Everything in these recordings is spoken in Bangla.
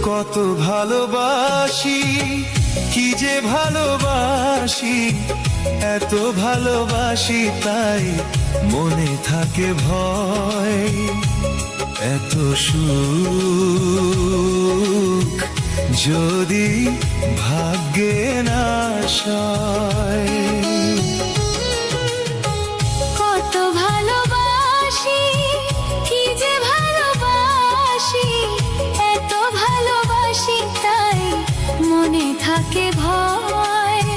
কত ভালোবাসি, কি যে ভালোবাসি, এত ভালোবাসি তাই মনে থাকে ভয়। এত সুখ যদি ভাগ্যে না সয়। কত ভালোবাসি, কি যে ভালোবাসি, এত ভালোবাসি তাই মনে থাকে ভয়।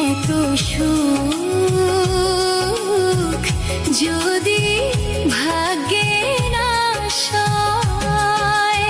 এত সুখ যদি ভাগ্যে না সয়।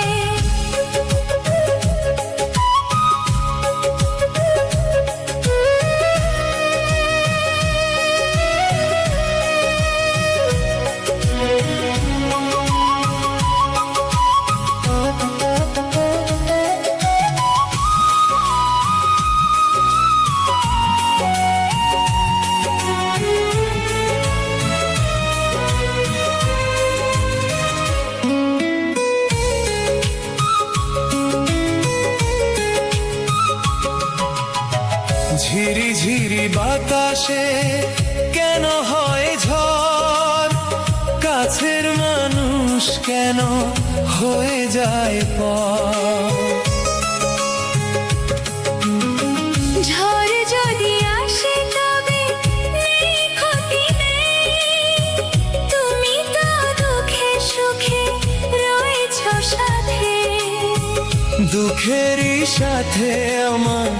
ঝিরি ঝিরি বাতাসে কেন হয় ঝড়, কাছের মানুষ কেন হয়ে যায় পর। ঝড় যদি আসে তবে নেই ক্ষতি নেই, তুমি তো দুঃখে সুখে রয়েছ সাথে। দুঃখেরই সাথে আমার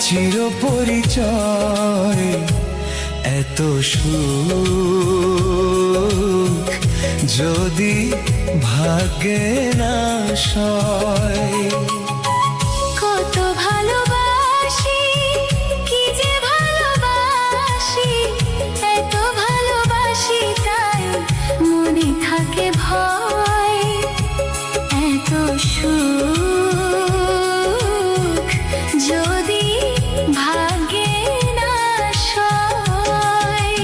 চির পরিচয়। এত সুখ যদি ভাগ্যে না সয়। কত ভালোবাসি, কি যে ভালোবাসি, এত ভালোবাসি তাই মনে থাকে ভয়। এত সুখ যদি ভাগ্যে না সয়।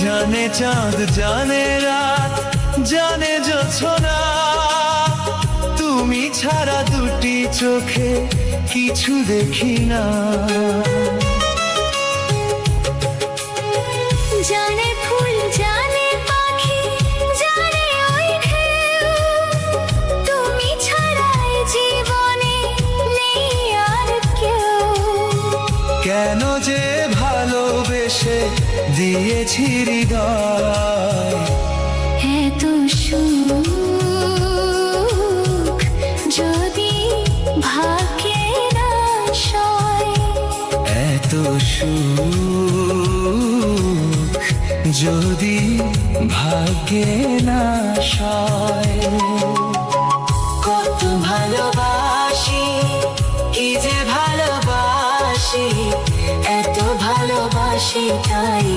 জানে চাঁদ জানে রাত জানে জোছনা, তুমি ছাড়া দুটি চোখে কিছু দেখি না। জানে ফুল জানে পাখি জানে ওই ঢেউ, তুমি ছাড়াই জীবনে নেই আর কেউ। কেন যে ভালোবেসে দিয়েছি হৃদয়। এত সুখ যদি ভাগ্যে না সয়। এত সুখ যদি ভাগ্যে না সয়। কত ভালোবাসি, কি যে ভালোবাসি, এত ভালোবাসি তাই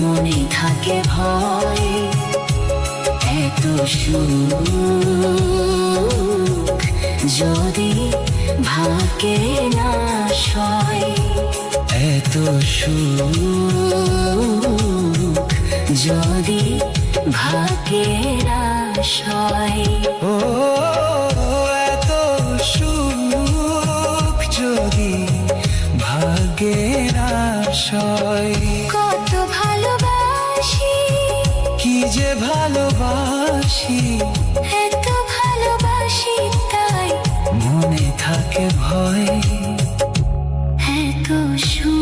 মনে থাকে ভয়। এত সুখ যদি ভাগ্যে না সয়। এত সুখ যদি ভাগ্যে না সয়। ও এত সুখ যদি ভাগ্যে না সয়। কত ভালোবাসি, কি যে ভালোবাসি, এত ভালোবাসি তাই মনে থাকে ভয়। এত সুখ